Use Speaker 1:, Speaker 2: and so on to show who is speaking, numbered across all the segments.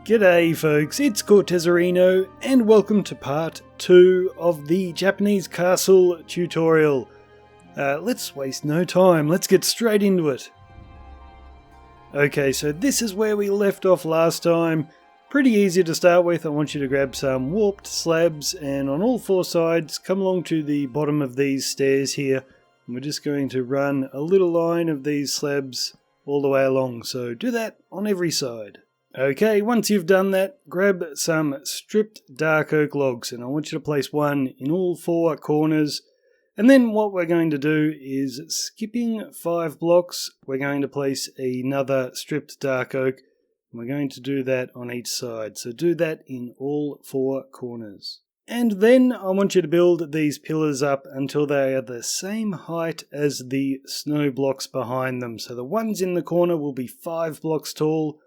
Speaker 1: G'day folks, it's Cortezerino and welcome to part 2 of the Japanese castle tutorial. Let's waste no time, let's get straight into it. Okay, so this is where we left off last time. Pretty easy to start with. I want you to grab some warped slabs and on all four sides come along to the bottom of these stairs here. And we're just going to run a little line of these slabs all the way along, so do that on every side. Okay, once you've done that, grab some stripped dark oak logs and I want you to place one in all four corners. And then what we're going to do is, skipping 5 blocks, we're going to place another stripped dark oak. And we're going to do that on each side, so do that in all 4 corners. And then I want you to build these pillars up until they are the same height as the snow blocks behind them. So the ones in the corner will be 5 blocks tall,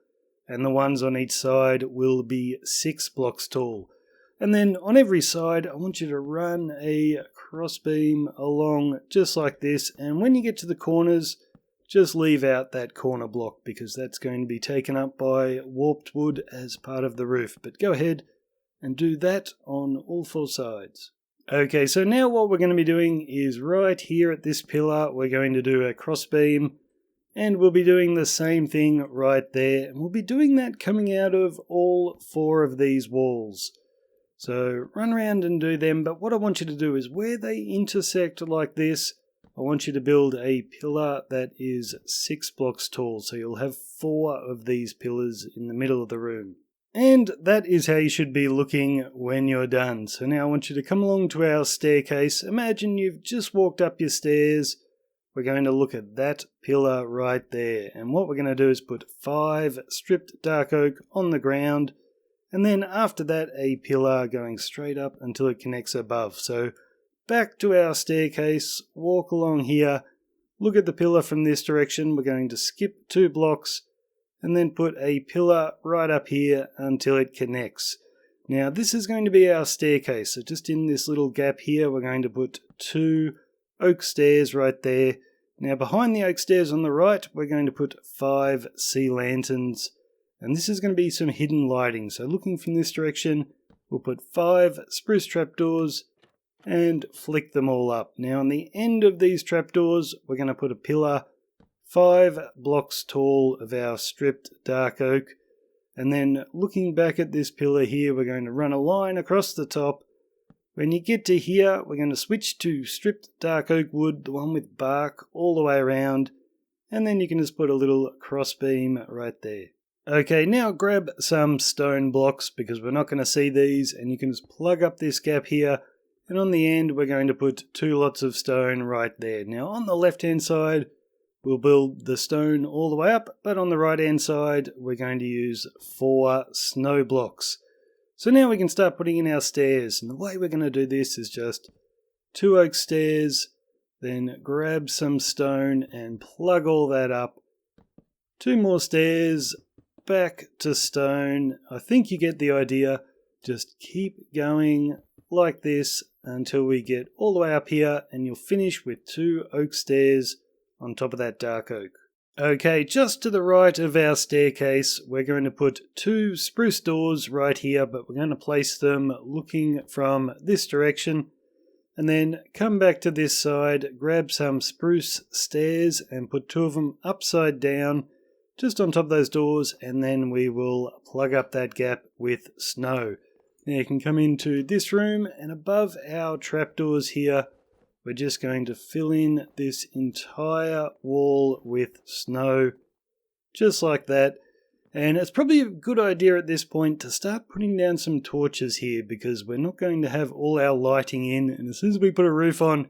Speaker 1: and the ones on each side will be 6 blocks tall. And then on every side, I want you to run a crossbeam along just like this. And when you get to the corners, just leave out that corner block because that's going to be taken up by warped wood as part of the roof. But go ahead and do that on all 4 sides. Okay, so now what we're going to be doing is right here at this pillar, we're going to do a crossbeam. And we'll be doing the same thing right there. And we'll be doing that coming out of all 4 of these walls. So run around and do them. But what I want you to do is where they intersect like this, I want you to build a pillar that is 6 blocks tall. So you'll have 4 of these pillars in the middle of the room. And that is how you should be looking when you're done. So now I want you to come along to our staircase. Imagine you've just walked up your stairs. We're going to look at that pillar right there. And what we're going to do is put 5 stripped dark oak on the ground. And then after that, a pillar going straight up until it connects above. So back to our staircase, walk along here, look at the pillar from this direction. We're going to skip 2 blocks and then put a pillar right up here until it connects. Now this is going to be our staircase. So just in this little gap here, we're going to put 2 oak stairs right there. Now behind the oak stairs on the right, we're going to put 5 sea lanterns. And this is going to be some hidden lighting. So looking from this direction, we'll put 5 spruce trapdoors and flick them all up. Now on the end of these trapdoors, we're going to put a pillar 5 blocks tall of our stripped dark oak. And then looking back at this pillar here, we're going to run a line across the top. When you get to here, we're going to switch to stripped dark oak wood, the one with bark all the way around, and then you can just put a little crossbeam right there. Okay, now grab some stone blocks because we're not going to see these, and you can just plug up this gap here, and on the end we're going to put 2 lots of stone right there. Now on the left hand side, we'll build the stone all the way up, but on the right hand side, we're going to use 4 snow blocks. So now we can start putting in our stairs, and the way we're going to do this is just 2 oak stairs, then grab some stone and plug all that up. 2 more stairs, back to stone. I think you get the idea. Just keep going like this until we get all the way up here, and you'll finish with 2 oak stairs on top of that dark oak. Okay, just to the right of our staircase, we're going to put 2 spruce doors right here, but we're going to place them looking from this direction. And then come back to this side, grab some spruce stairs and put 2 of them upside down, just on top of those doors, and then we will plug up that gap with snow. Now you can come into this room, and above our trapdoors here, we're just going to fill in this entire wall with snow, just like that. And it's probably a good idea at this point to start putting down some torches here because we're not going to have all our lighting in. And as soon as we put a roof on,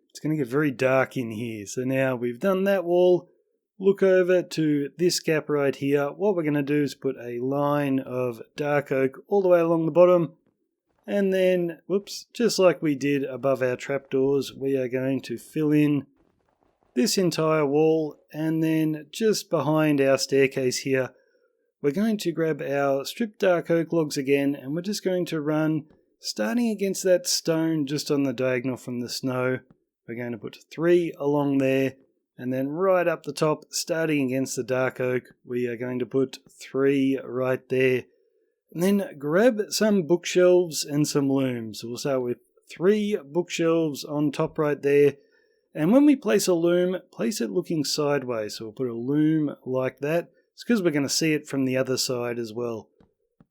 Speaker 1: it's going to get very dark in here. So now we've done that wall, look over to this gap right here. What we're going to do is put a line of dark oak all the way along the bottom. And then, whoops, just like we did above our trapdoors, we are going to fill in this entire wall. And then just behind our staircase here, we're going to grab our stripped dark oak logs again, and we're just going to run, starting against that stone just on the diagonal from the snow. We're going to put 3 along there, and then right up the top, starting against the dark oak, we are going to put 3 right there. And then grab some bookshelves and some looms. We'll start with 3 bookshelves on top right there. And when we place a loom, place it looking sideways. So we'll put a loom like that. It's because we're going to see it from the other side as well.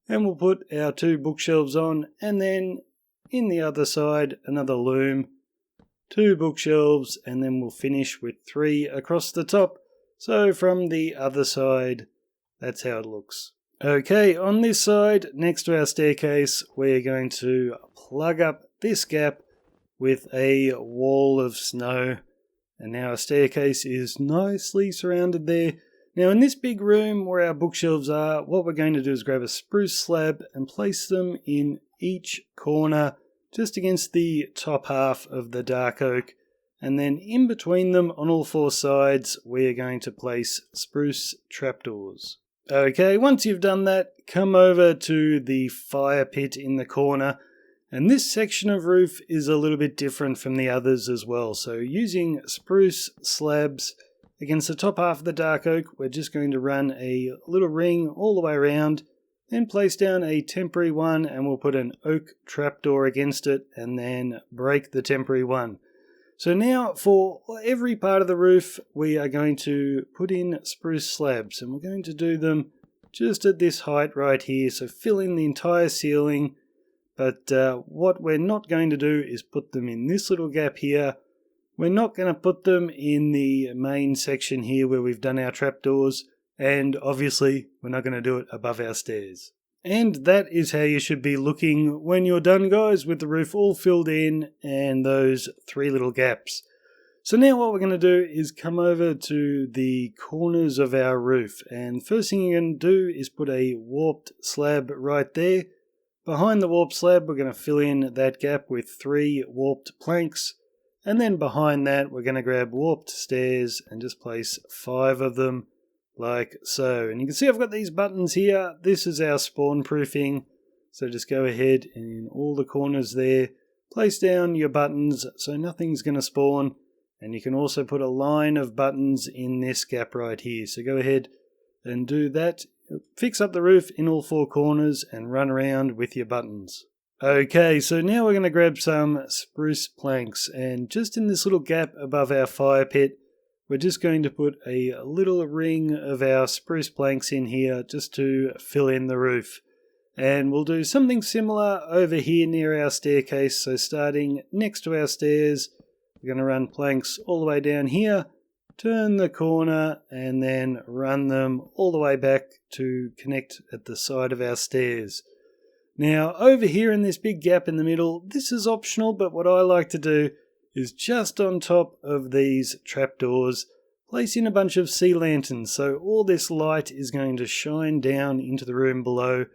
Speaker 1: And we'll put our 2 bookshelves on, and then in the other side, another loom, 2 bookshelves, and then we'll finish with 3 across the top. So from the other side, that's how it looks. Okay, on this side, next to our staircase, we're going to plug up this gap with a wall of snow. And now our staircase is nicely surrounded there. Now in this big room where our bookshelves are, what we're going to do is grab a spruce slab and place them in each corner just against the top half of the dark oak. And then in between them on all 4 sides, we are going to place spruce trapdoors. Okay, once you've done that, come over to the fire pit in the corner. And this section of roof is a little bit different from the others as well. So using spruce slabs against the top half of the dark oak, we're just going to run a little ring all the way around, then place down a temporary one, and we'll put an oak trapdoor against it and then break the temporary one. So now for every part of the roof, we are going to put in spruce slabs, and we're going to do them just at this height right here. So fill in the entire ceiling. But what we're not going to do is put them in this little gap here. We're not going to put them in the main section here where we've done our trapdoors. And obviously, we're not going to do it above our stairs. And that is how you should be looking when you're done, guys, with the roof all filled in and those 3 little gaps. So now what we're going to do is come over to the corners of our roof. And first thing you're going to do is put a warped slab right there. Behind the warped slab, we're going to fill in that gap with 3 warped planks. And then behind that, we're going to grab warped stairs and just place 5 of them like so. And you can see I've got these buttons here. This is our spawn proofing. So just go ahead and in all the corners there, place down your buttons so nothing's going to spawn. And you can also put a line of buttons in this gap right here. So go ahead and do that. Fix up the roof in all 4 corners and run around with your buttons. Okay, so now we're going to grab some spruce planks, and just in this little gap above our fire pit, we're just going to put a little ring of our spruce planks in here just to fill in the roof. And we'll do something similar over here near our staircase. So starting next to our stairs, we're going to run planks all the way down here, turn the corner, and then run them all the way back to connect at the side of our stairs. Now, over here in this big gap in the middle, this is optional, but what I like to do is just on top of these trapdoors, place in a bunch of sea lanterns. So all this light is going to shine down into the room below,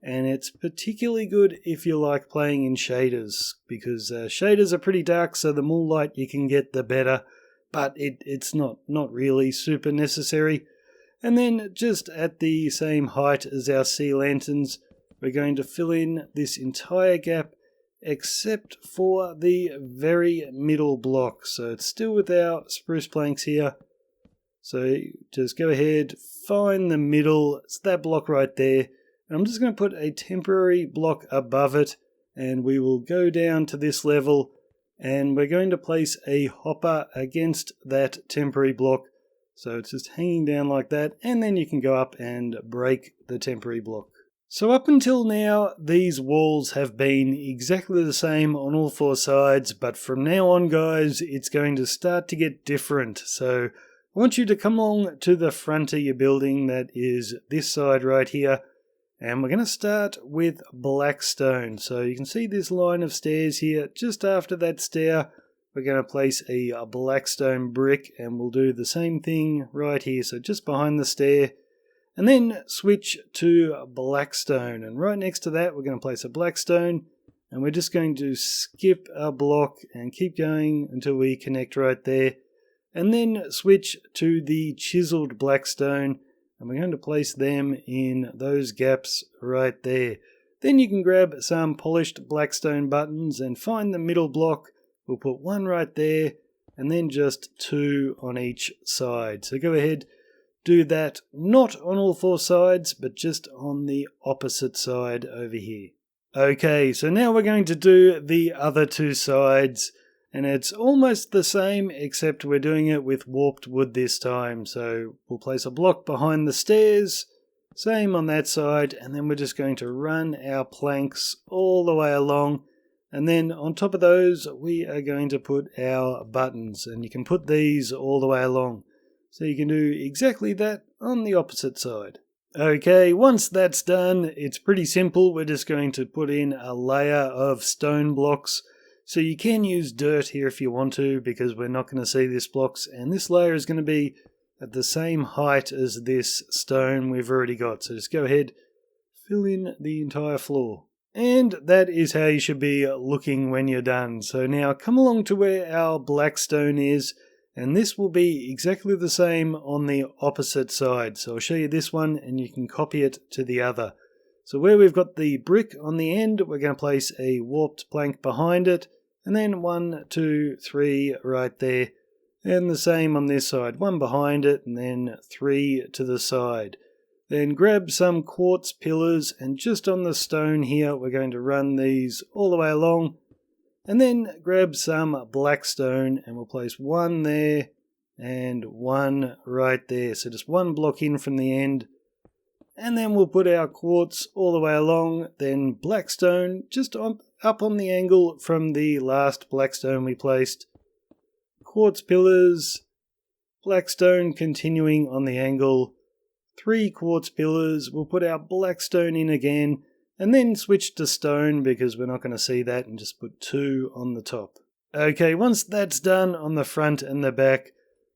Speaker 1: and it's particularly good if you like playing in shaders, because shaders are pretty dark, so the more light you can get, the better. But it's not really super necessary. And then just at the same height as our sea lanterns, we're going to fill in this entire gap except for the very middle block. So it's still with our spruce planks here. So just go ahead, find the middle, it's that block right there. And I'm just going to put a temporary block above it, and we will go down to this level, and we're going to place a hopper against that temporary block. So it's just hanging down like that, and then you can go up and break the temporary block. So up until now, these walls have been exactly the same on all 4 sides, but from now on, guys, it's going to start to get different. So I want you to come along to the front of your building, that is this side right here, and we're going to start with black stone. So you can see this line of stairs here. Just after that stair, we're going to place a black stone brick, and we'll do the same thing right here. So just behind the stair, and then switch to black stone. And right next to that, we're going to place a black stone, and we're just going to skip a block and keep going until we connect right there. And then switch to the chiseled black stone, and we're going to place them in those gaps right there. Then you can grab some polished black stone buttons and find the middle block. We'll put 1 right there, and then just 2 on each side. So go ahead, do that not on all four sides, but just on the opposite side over here. Okay, so now we're going to do the other two sides, and it's almost the same except we're doing it with warped wood this time. So we'll place a block behind the stairs, same on that side, and then we're just going to run our planks all the way along, and then on top of those we are going to put our buttons, and you can put these all the way along. So you can do exactly that on the opposite side. Okay, once that's done, it's pretty simple. We're just going to put in a layer of stone blocks. So you can use dirt here if you want to, because we're not going to see this blocks, and this layer is going to be at the same height as this stone we've already got. So just go ahead, fill in the entire floor. And that is how you should be looking when you're done. So now come along to where our black stone is, and this will be exactly the same on the opposite side. So I'll show you this one and you can copy it to the other. So where we've got the brick on the end, we're going to place a warped plank behind it, and then 1, 2, 3 right there. And the same on this side, 1 behind it and then 3 to the side. Then grab some quartz pillars, and just on the stone here we're going to run these all the way along. And then grab some black stone and we'll place 1 there and 1 right there. So just 1 block in from the end. And then we'll put our quartz all the way along, then black stone just up on the angle from the last black stone we placed. Quartz pillars, black stone continuing on the angle, 3 quartz pillars. We'll put our black stone in again, and then switch to stone because we're not going to see that, and just put 2 on the top. Okay, once that's done on the front and the back,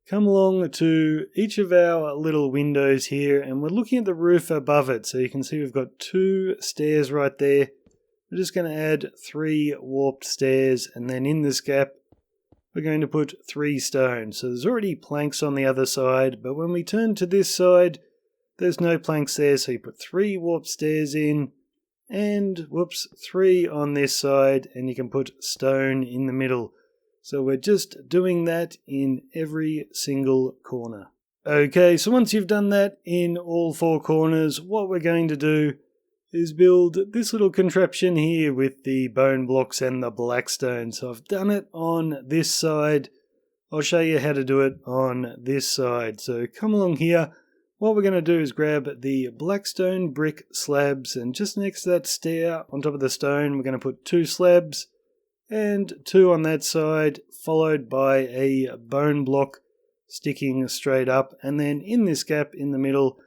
Speaker 1: come along to each of our little windows here, and we're looking at the roof above it. So you can see we've got 2 stairs right there. We're just going to add 3 warped stairs, and then in this gap we're going to put 3 stones. So there's already planks on the other side, but when we turn to this side, there's no planks there, so you put 3 warped stairs in, and 3 on this side, and you can put stone in the middle. So we're just doing that in every single corner. Okay, so once you've done that in all 4 corners, what we're going to do is build this little contraption here with the bone blocks and the black stone. So I've done it on this side. I'll show you how to do it on this side. So come along here. What we're going to do is grab the blackstone brick slabs, and just next to that stair on top of the stone we're going to put 2 slabs and 2 on that side, followed by a bone block sticking straight up, and then in this gap in the middle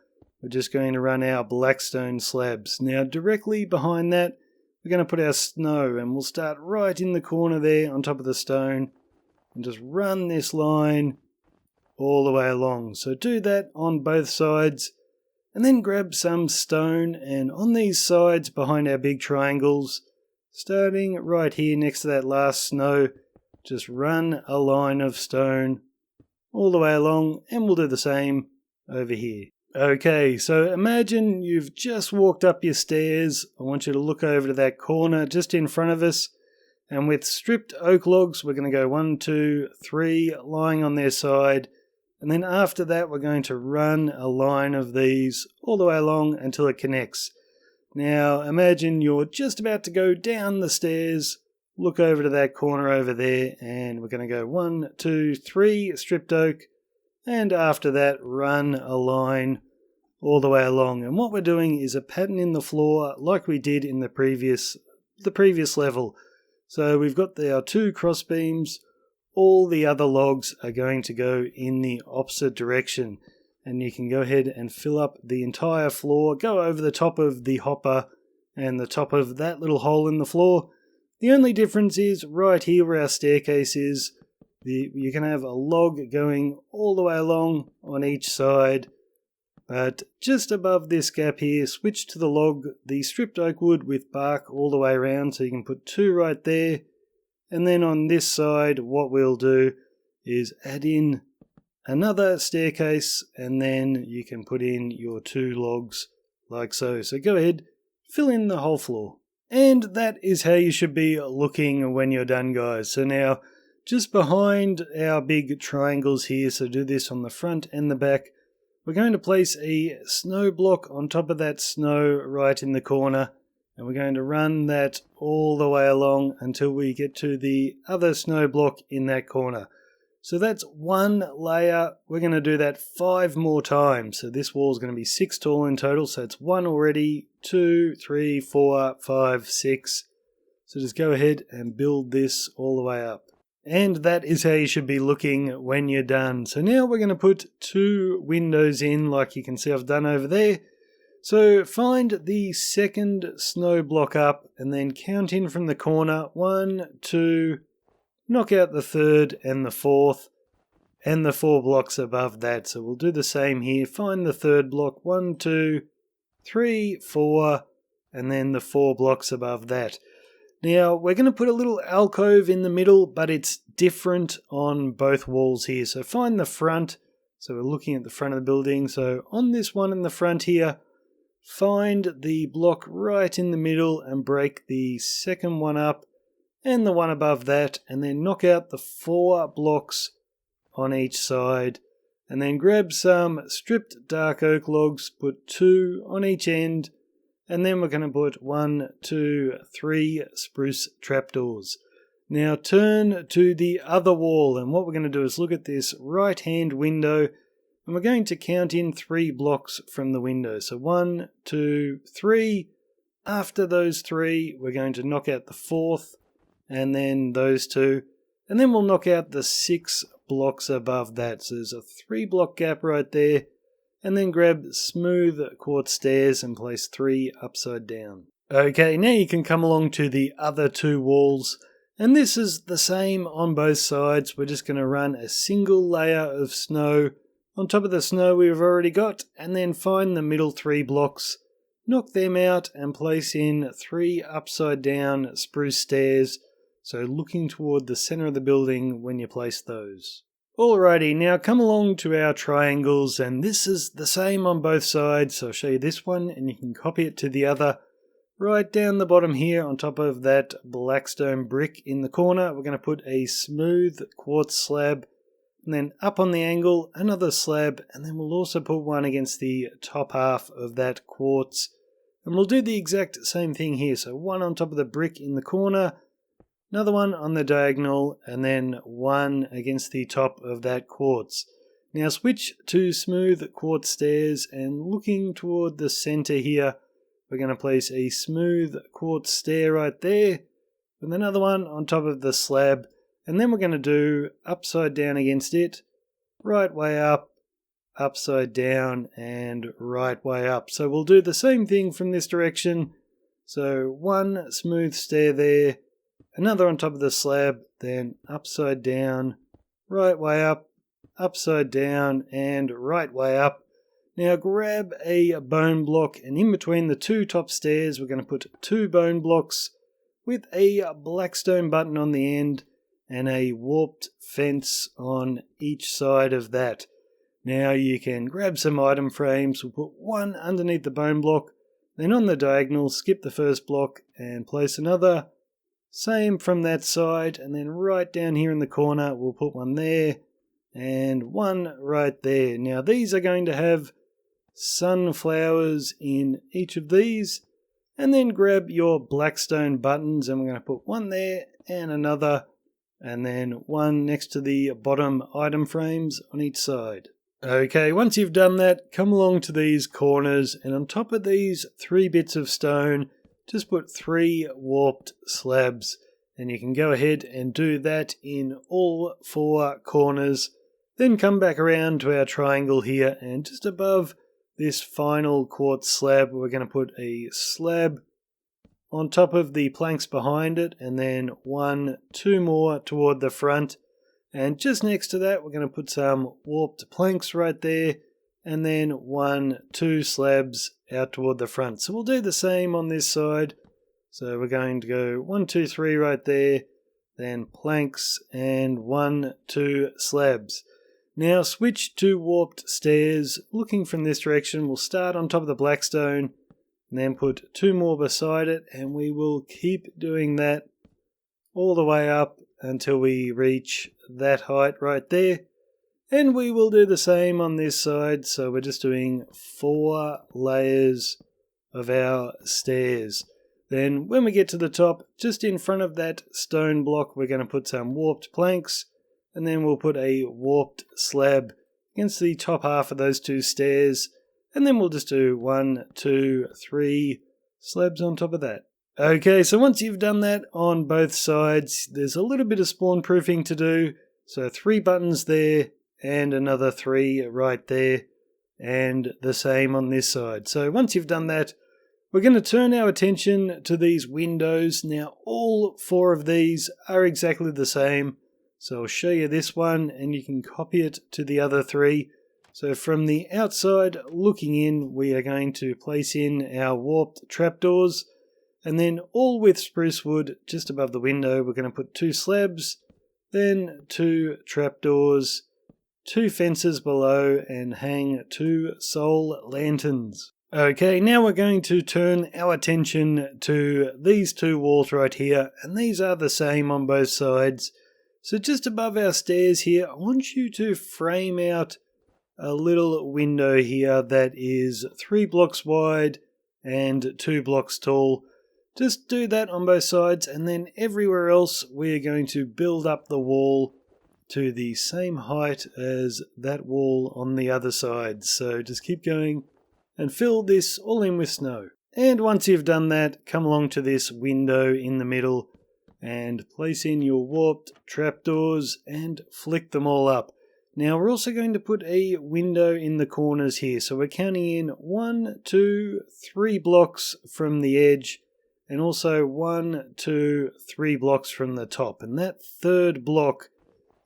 Speaker 1: we're just going to run our blackstone slabs. Now directly behind that we're going to put our snow, and we'll start right in the corner there on top of the stone and just run this line all the way along. So do that on both sides, and then grab some stone, and on these sides behind our big triangles, starting right here next to that last snow, just run a line of stone all the way along, and we'll do the same over here. Okay, so imagine you've just walked up your stairs. I want you to look over to that corner just in front of us, and with stripped oak logs we're going to go 1, 2, 3 lying on their side. And then after that we're going to run a line of these all the way along until it connects. Now imagine you're just about to go down the stairs, look over to that corner over there, and we're going to go 1, 2, 3 stripped oak, and after that run a line all the way along. And what we're doing is a pattern in the floor like we did in the previous level. So we've got our 2 cross beams. All the other logs are going to go in the opposite direction, and you can go ahead and fill up the entire floor, go over the top of the hopper and the top of that little hole in the floor. The only difference is right here where our staircase is, you can have a log going all the way along on each side, but just above this gap here, switch to the stripped oak wood with bark all the way around, so you can put 2 right there. And then on this side what we'll do is add in another staircase, and then you can put in your 2 logs like so. So go ahead, fill in the whole floor. And that is how you should be looking when you're done, guys. So now just behind our big triangles here, so do this on the front and the back, we're going to place a snow block on top of that snow right in the corner, and we're going to run that all the way along until we get to the other snow block in that corner. So that's one layer. We're going to do that 5 more times. So this wall is going to be 6 tall in total. So it's 1 already, 2, 3, 4, 5, 6. So just go ahead and build this all the way up. And that is how you should be looking when you're done. So now we're going to put 2 windows in, like you can see I've done over there. So find the second snow block up and then count in from the corner. 1, 2, knock out the third and the fourth and the 4 blocks above that. So we'll do the same here. Find the third block. 1, 2, 3, 4, and then the 4 blocks above that. Now we're going to put a little alcove in the middle, but it's different on both walls here. So find the front. So we're looking at the front of the building. So on this one in the front here, find the block right in the middle and break the second one up and the one above that, and then knock out the 4 blocks on each side, and then grab some stripped dark oak logs, put 2 on each end, and then we're going to put 1, 2, 3 spruce trapdoors. Now turn to the other wall, and what we're going to do is look at this right hand window, and we're going to count in 3 blocks from the window. So 1, 2, 3. After those 3, we're going to knock out the 4th, and then those 2, and then we'll knock out the 6 blocks above that. So there's a 3 block gap right there, and then grab smooth quartz stairs and place 3 upside down. Okay, now you can come along to the other 2 walls, and this is the same on both sides. We're just going to run a single layer of snow on top of the snow we've already got, and then find the middle 3 blocks, knock them out and place in 3 upside down spruce stairs, so looking toward the center of the building when you place those. Alrighty, now come along to our triangles, and this is the same on both sides. So I'll show you this one and you can copy it to the other. Right down the bottom here on top of that blackstone brick in the corner, we're going to put a smooth quartz slab, and then up on the angle another slab, and then we'll also put one against the top half of that quartz. And we'll do the exact same thing here. So one on top of the brick in the corner, another one on the diagonal, and then one against the top of that quartz. Now switch to smooth quartz stairs, and looking toward the center here, we're going to place a smooth quartz stair right there, with another one on top of the slab, and then we're going to do upside down against it, right way up, upside down, and right way up. So we'll do the same thing from this direction. So one smooth stair there, another on top of the slab, then upside down, right way up, upside down, and right way up. Now grab a bone block, and in between the 2 top stairs we're going to put 2 bone blocks with a blackstone button on the end and a warped fence on each side of that. Now you can grab some item frames. We'll put one underneath the bone block, then on the diagonal skip the first block and place another. Same from that side, and then right down here in the corner we'll put one there and one right there. Now these are going to have sunflowers in each of these, and then grab your blackstone buttons, and we're going to put one there and another, and then one next to the bottom item frames on each side. Okay, once you've done that, come along to these corners, and on top of these 3 bits of stone, just put 3 warped slabs, and you can go ahead and do that in all 4 corners. Then come back around to our triangle here, and just above this final quartz slab, we're going to put a slab on top of the planks behind it, and then 1, 2 more toward the front. And just next to that, we're going to put some warped planks right there, and then 1, 2 slabs out toward the front. So we'll do the same on this side. So we're going to go 1, 2, 3 right there, then planks, and 1, 2 slabs. Now switch to warped stairs. Looking from this direction, we'll start on top of the blackstone, and then put 2 more beside it, and we will keep doing that all the way up until we reach that height right there. And we will do the same on this side, so we're just doing 4 layers of our stairs. Then when we get to the top, just in front of that stone block, we're going to put some warped planks, and then we'll put a warped slab against the top half of those 2 stairs, and then we'll just do 1, 2, 3 slabs on top of that. Okay, so once you've done that on both sides, there's a little bit of spawn proofing to do. So 3 buttons there, and another 3 right there, and the same on this side. So once you've done that, we're going to turn our attention to these windows. Now all 4 of these are exactly the same. So I'll show you this one, and you can copy it to the other 3. So from the outside looking in, we are going to place in our warped trapdoors, and then all with spruce wood just above the window. We're going to put 2 slabs, then 2 trapdoors, 2 fences below, and hang 2 soul lanterns. Okay, now we're going to turn our attention to these 2 walls right here, and these are the same on both sides. So just above our stairs here, I want you to frame out a little window here that is 3 blocks wide and 2 blocks tall. Just do that on both sides, and then everywhere else we're going to build up the wall to the same height as that wall on the other side. So just keep going and fill this all in with snow. And once you've done that, come along to this window in the middle and place in your warped trapdoors and flick them all up. Now we're also going to put a window in the corners here. So we're counting in 1, 2, 3 blocks from the edge, and also 1, 2, 3 blocks from the top. And that 3rd block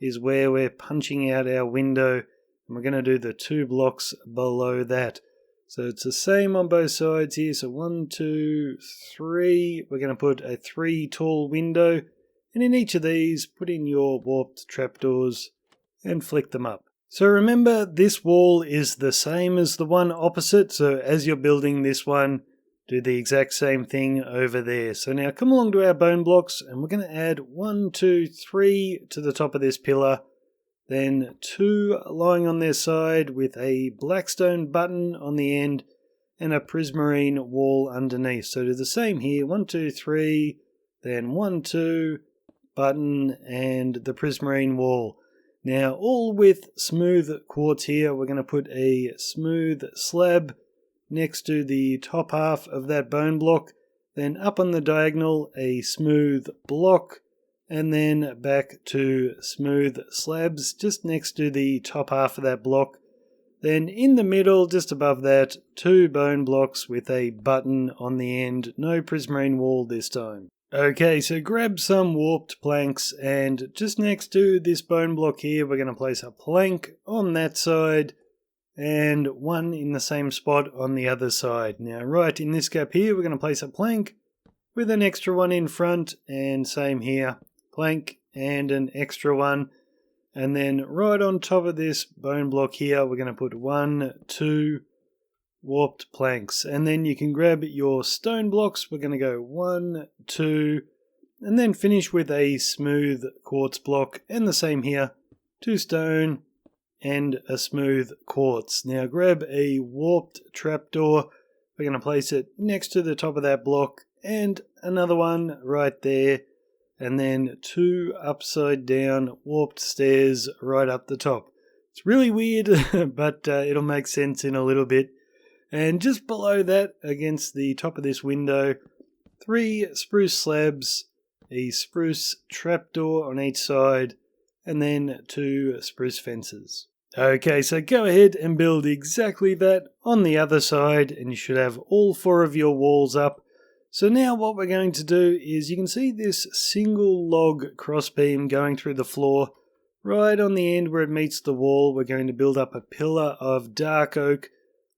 Speaker 1: is where we're punching out our window, and we're going to do the 2 blocks below that. So it's the same on both sides here. So 1, 2, 3. We're going to put a 3 tall window, and in each of these, put in your warped trapdoors and flick them up. So remember, this wall is the same as the one opposite. So as you're building this one, do the exact same thing over there. So now come along to our bone blocks, and we're going to add 1, 2, 3 to the top of this pillar. Then 2 lying on their side with a blackstone button on the end and a prismarine wall underneath. So do the same here, 1, 2, 3, then 1, 2, button, and the prismarine wall. Now all with smooth quartz here, we're going to put a smooth slab next to the top half of that bone block, then up on the diagonal a smooth block, and then back to smooth slabs just next to the top half of that block. Then in the middle, just above that, 2 bone blocks with a button on the end, no prismarine wall this time. Okay, so grab some warped planks, and just next to this bone block here, we're going to place a plank on that side, and 1 in the same spot on the other side. Now right in this gap here, we're going to place a plank with an extra 1 in front, and same here, plank and an extra 1. And then right on top of this bone block here, we're going to put 1, 2 warped planks. And then you can grab your stone blocks. We're going to go 1, 2, and then finish with a smooth quartz block. And the same here, 2 stone and a smooth quartz. Now grab a warped trapdoor. We're going to place it next to the top of that block, and another one right there. And then 2 upside down warped stairs right up the top. It's really weird, but it'll make sense in a little bit. And just below that, against the top of this window, 3 spruce slabs, a spruce trapdoor on each side, and then 2 spruce fences. Okay, so go ahead and build exactly that on the other side, and you should have all 4 of your walls up. So now what we're going to do is, you can see this single log crossbeam going through the floor. Right on the end where it meets the wall, we're going to build up a pillar of dark oak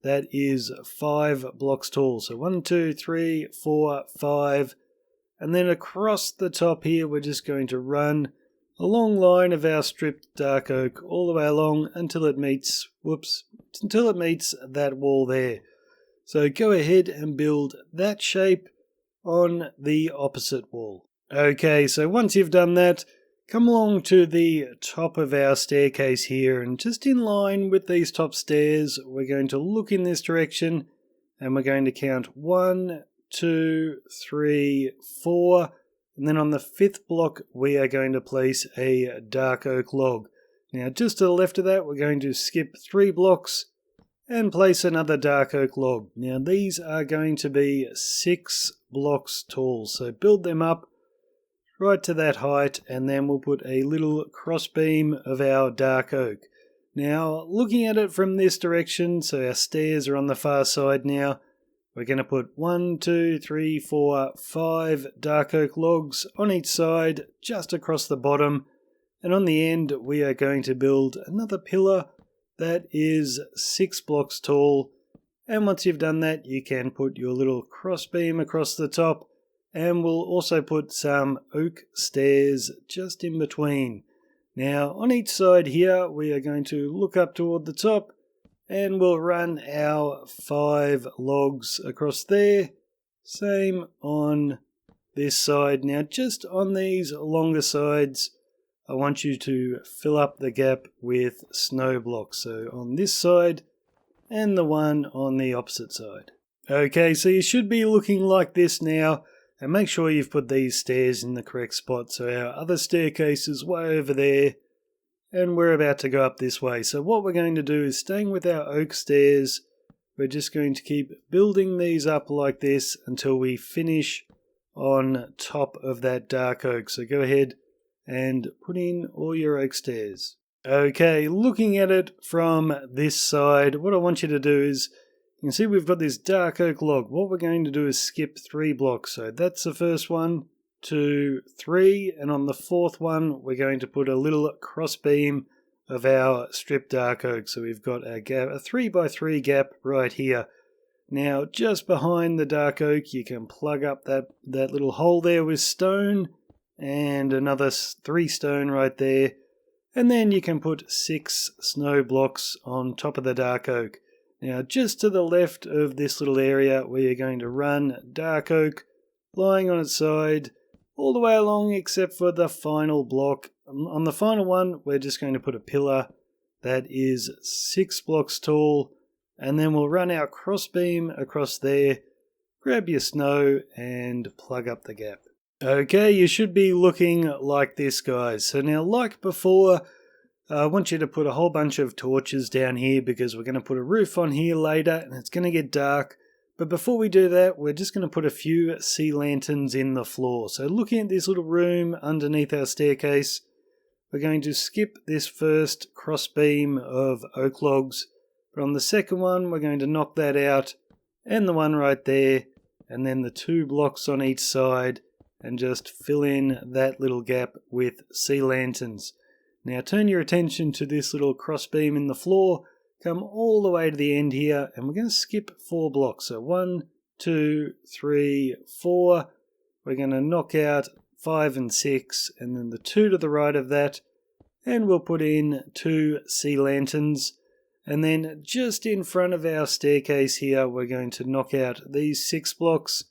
Speaker 1: that is 5 blocks tall. So 1, 2, 3, 4, 5. And then across the top here, we're just going to run a long line of our stripped dark oak all the way along until it meets, until it meets that wall there. So go ahead and build that shape on the opposite wall. Okay, so once you've done that, come along to the top of our staircase here, and just in line with these top stairs, we're going to look in this direction, and we're going to count 1, 2, 3, 4, and then on the 5th block we are going to place a dark oak log. Now just to the left of that, we're going to skip 3 blocks and place another dark oak log. Now these are going to be 6 blocks tall, so build them up right to that height, and then we'll put a little crossbeam of our dark oak. Now looking at it from this direction, so our stairs are on the far side now, we're going to put 1, 2, 3, 4, 5 dark oak logs on each side just across the bottom, and on the end we are going to build another pillar that is 6 blocks tall. And once you've done that, you can put your little crossbeam across the top, and we'll also put some oak stairs just in between. Now on each side here we are going to look up toward the top, and we'll run our 5 logs across there. Same on this side. Now just on these longer sides, I want you to fill up the gap with snow blocks. So on this side and the one on the opposite side. Okay, so you should be looking like this now. And make sure you've put these stairs in the correct spot. So our other staircase is way over there, and we're about to go up this way. So what we're going to do is, staying with our oak stairs, we're just going to keep building these up like this until we finish on top of that dark oak. So go ahead and put in all your oak stairs. Okay, looking at it from this side, what I want you to do is, you can see we've got this dark oak log. What we're going to do is skip 3 blocks. So that's the first 1, 2, 3, and on the 4th one we're going to put a little crossbeam of our stripped dark oak. So we've got a gap, a 3 by 3 gap right here. Now just behind the dark oak you can plug up that little hole there with stone, and another 3 stone right there, and then you can put 6 snow blocks on top of the dark oak. Now just to the left of this little area we are going to run dark oak lying on its side all the way along except for the final block. On the final one we're just going to put a pillar that is 6 blocks tall, and then we'll run our crossbeam across there, grab your snow and plug up the gap. Okay, you should be looking like this, guys. So now, like before, I want you to put a whole bunch of torches down here because we're going to put a roof on here later and it's going to get dark. But before we do that, we're just going to put a few sea lanterns in the floor. So looking at this little room underneath our staircase, we're going to skip this first crossbeam of oak logs. But on the second one, we're going to knock that out, and the one right there, and then the 2 blocks on each side, and just fill in that little gap with sea lanterns. Now turn your attention to this little crossbeam in the floor, come all the way to the end here, and we're going to skip 4 blocks. So 1, 2, 3, 4. We're going to knock out 5 and 6, and then the 2 to the right of that, and we'll put in 2 sea lanterns. And then just in front of our staircase here, we're going to knock out these 6 blocks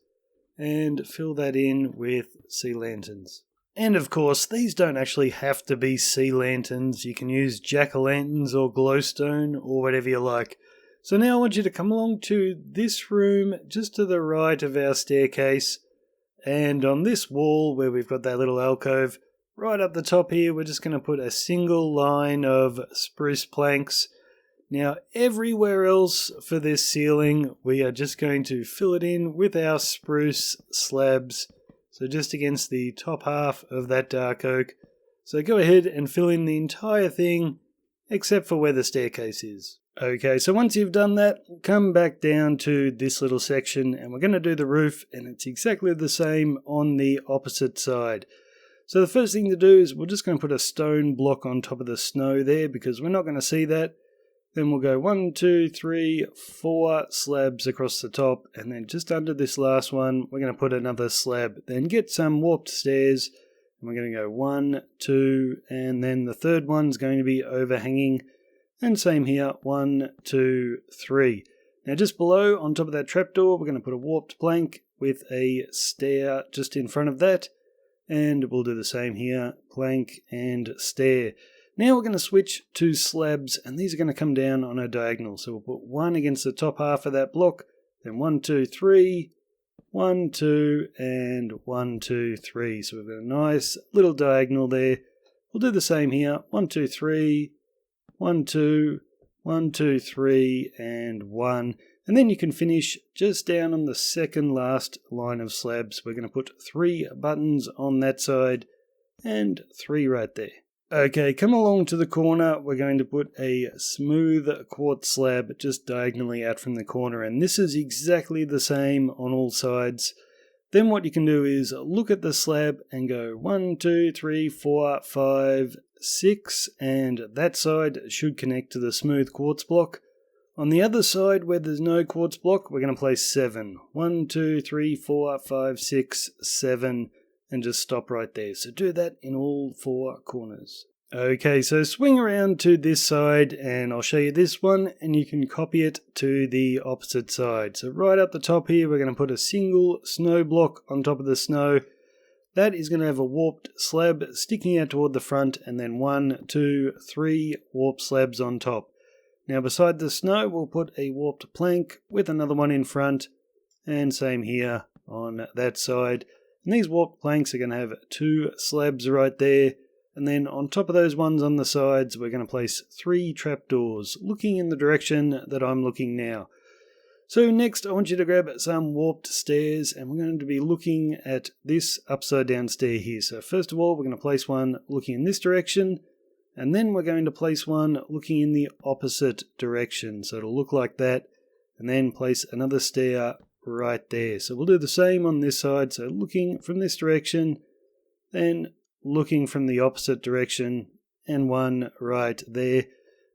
Speaker 1: and fill that in with sea lanterns. And of course, these don't actually have to be sea lanterns. You can use jack-o'-lanterns or glowstone or whatever you like. So now I want you to come along to this room just to the right of our staircase. And on this wall where we've got that little alcove, right up the top here, we're just going to put a single line of spruce planks. Now everywhere else for this ceiling, we are just going to fill it in with our spruce slabs. So just against the top half of that dark oak. So go ahead and fill in the entire thing, except for where the staircase is. Okay, so once you've done that, come back down to this little section, and we're going to do the roof, and it's exactly the same on the opposite side. So the first thing to do is we're just going to put a stone block on top of the snow there, because we're not going to see that. Then we'll go 1, 2, 3, 4 slabs across the top, and then just under this last one, we're going to put another slab. Then get some warped stairs, and we're going to go 1, 2, and then the third one's going to be overhanging, and same here, 1, 2, 3. Now just below, on top of that trapdoor, we're going to put a warped plank with a stair just in front of that, and we'll do the same here, plank and stair. Now we're going to switch to slabs, and these are going to come down on a diagonal. So we'll put one against the top half of that block, then 1, 2, 3, 1, 2, and 1, 2, 3. So we've got a nice little diagonal there. We'll do the same here, 1, 2, 3, 1, 2, 1, 2, 3, and 1. And then you can finish just down on the second last line of slabs. We're going to put 3 buttons on that side and 3 right there. Okay, come along to the corner. We're going to put a smooth quartz slab just diagonally out from the corner, and this is exactly the same on all sides. Then what you can do is look at the slab and go 1, 2, 3, 4, 5, 6, and that side should connect to the smooth quartz block. On the other side where there's no quartz block, we're going to place 7. 1, 2, 3, 4, 5, 6, 7. And just stop right there. So do that in all 4 corners. Okay, so swing around to this side and I'll show you this one, and you can copy it to the opposite side. So right up the top here, we're going to put a single snow block on top of the snow. That is going to have a warped slab sticking out toward the front, and then 1, 2, 3 warped slabs on top. Now beside the snow, we'll put a warped plank with another one in front, and same here on that side. And these warped planks are going to have 2 slabs right there. And then on top of those ones on the sides, we're going to place 3 trapdoors, looking in the direction that I'm looking now. So next, I want you to grab some warped stairs, and we're going to be looking at this upside down stair here. So first of all, we're going to place one looking in this direction, and then we're going to place one looking in the opposite direction. So it'll look like that, and then place another stair right there. So we'll do the same on this side. So looking from this direction, then looking from the opposite direction, and one right there.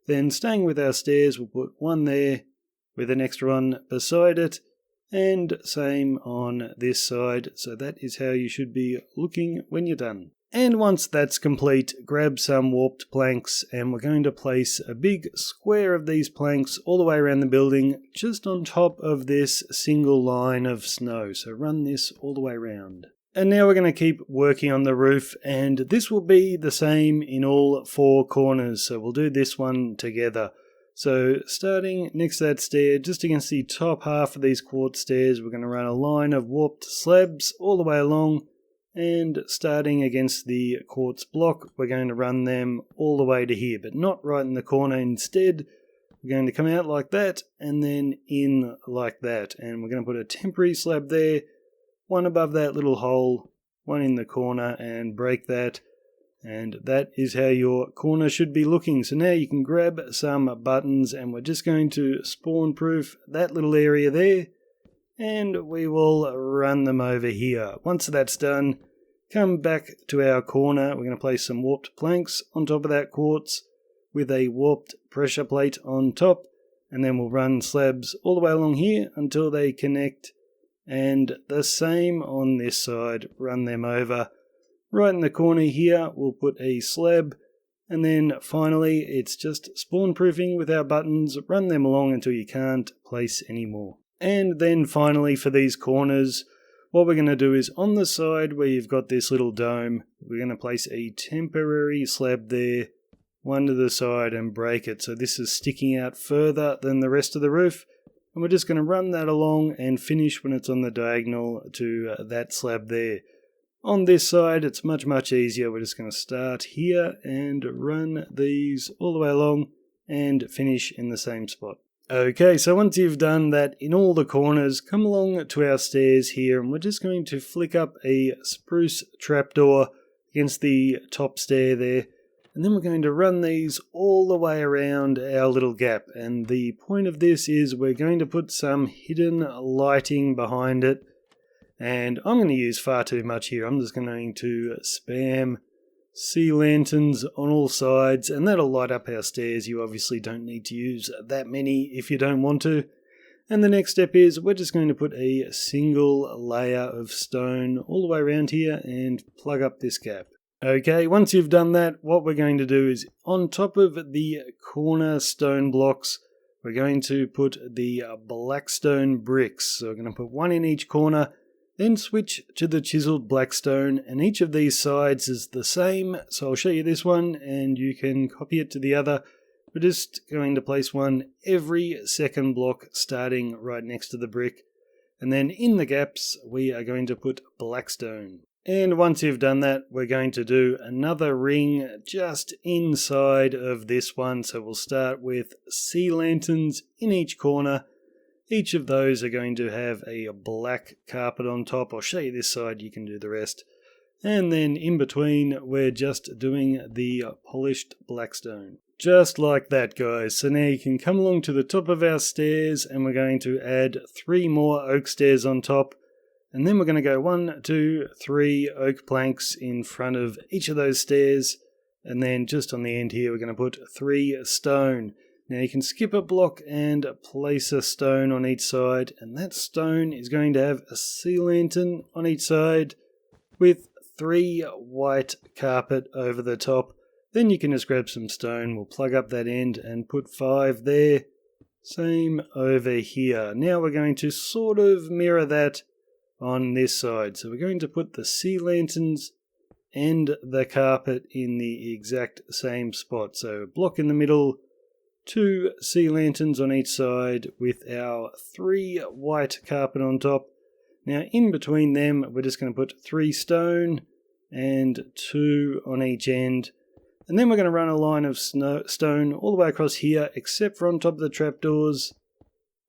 Speaker 1: Then staying with our stairs, we'll put one there with an extra one beside it, and same on this side. So that is how you should be looking when you're done. And once that's complete, grab some warped planks, and we're going to place a big square of these planks all the way around the building, just on top of this single line of snow. So run this all the way around. And now we're going to keep working on the roof, and this will be the same in all 4 corners. So we'll do this one together. So starting next to that stair, just against the top half of these quartz stairs, we're going to run a line of warped slabs all the way along. And starting against the quartz block, we're going to run them all the way to here, but not right in the corner. Instead, we're going to come out like that and then in like that. And we're going to put a temporary slab there, one above that little hole, one in the corner, and break that. And that is how your corner should be looking. So now you can grab some buttons, and we're just going to spawn proof that little area there. And we will run them over here. Once that's done, come back to our corner. We're going to place some warped planks on top of that quartz with a warped pressure plate on top. And then we'll run slabs all the way along here until they connect. And the same on this side. Run them over. Right in the corner here, we'll put a slab. And then finally, it's just spawn proofing with our buttons. Run them along until you can't place any more. And then finally for these corners, what we're going to do is on the side where you've got this little dome, we're going to place a temporary slab there, one to the side, and break it. So this is sticking out further than the rest of the roof. And we're just going to run that along and finish when it's on the diagonal to that slab there. On this side, it's much easier. We're just going to start here and run these all the way along and finish in the same spot. Okay, so once you've done that in all the corners, come along to our stairs here, and we're just going to flick up a spruce trapdoor against the top stair there, and then we're going to run these all the way around our little gap. And the point of this is we're going to put some hidden lighting behind it, and I'm going to use far too much here. I'm just going to spam sea lanterns on all sides, and that'll light up our stairs. You obviously don't need to use that many if you don't want to. And the next step is we're just going to put a single layer of stone all the way around here and plug up this gap. Okay, once you've done that, what we're going to do is on top of the corner stone blocks, we're going to put the black stone bricks. So we're going to put one in each corner, Then switch to the chiseled black stone, and each of these sides is the same, so I'll show you this one and you can copy it to the other. We're just going to place one every second block starting right next to the brick, and then in the gaps we are going to put black stone. And once you've done that, we're going to do another ring just inside of this one, so we'll start with sea lanterns in each corner. Each of those are going to have a black carpet on top. I'll show you this side, you can do the rest. And then in between, we're just doing the polished black stone. Just like that, guys. So now you can come along to the top of our stairs, and we're going to add 3 more oak stairs on top. And then we're going to go 1, 2, 3 oak planks in front of each of those stairs. And then just on the end here, we're going to put 3 stone. Now you can skip a block and place a stone on each side, and that stone is going to have a sea lantern on each side with 3 white carpet over the top. Then you can just grab some stone, we'll plug up that end and put 5 there. Same over here. Now we're going to sort of mirror that on this side. So we're going to put the sea lanterns and the carpet in the exact same spot. So a block in the middle, 2 sea lanterns on each side with our 3 white carpet on top. Now in between them we're just going to put 3 stone and 2 on each end. And then we're going to run a line of stone all the way across here except for on top of the trapdoors.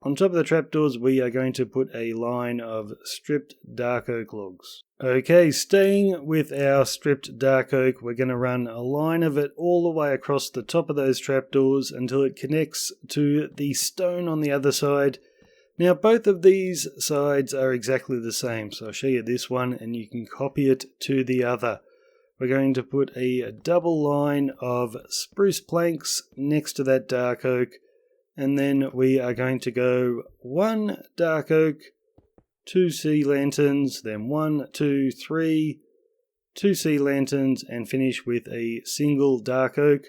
Speaker 1: On top of the trapdoors we are going to put a line of stripped dark oak logs. Okay, staying with our stripped dark oak, we're going to run a line of it all the way across the top of those trapdoors until it connects to the stone on the other side. Now both of these sides are exactly the same, so I'll show you this one and you can copy it to the other. We're going to put a double line of spruce planks next to that dark oak, and then we are going to go 1 dark oak, 2 sea lanterns, then 1, 2, 3, 2 sea lanterns, and finish with a single dark oak.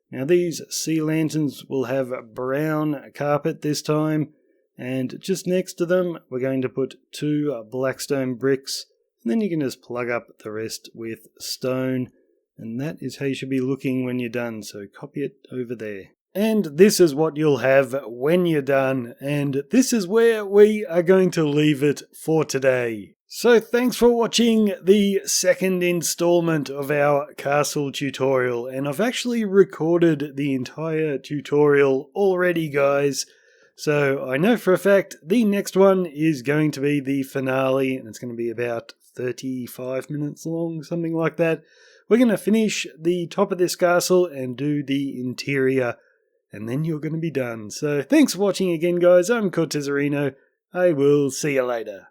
Speaker 1: Now these sea lanterns will have brown carpet this time, and just next to them we're going to put 2 blackstone bricks, and then you can just plug up the rest with stone, and that is how you should be looking when you're done, so copy it over there. And this is what you'll have when you're done, and this is where we are going to leave it for today. So thanks for watching the second installment of our castle tutorial, and I've actually recorded the entire tutorial already, guys. So I know for a fact the next one is going to be the finale, and it's going to be about 35 minutes long, something like that. We're going to finish the top of this castle and do the interior, and then you're going to be done. So thanks for watching again, guys. I'm Cortezerino. I will see you later.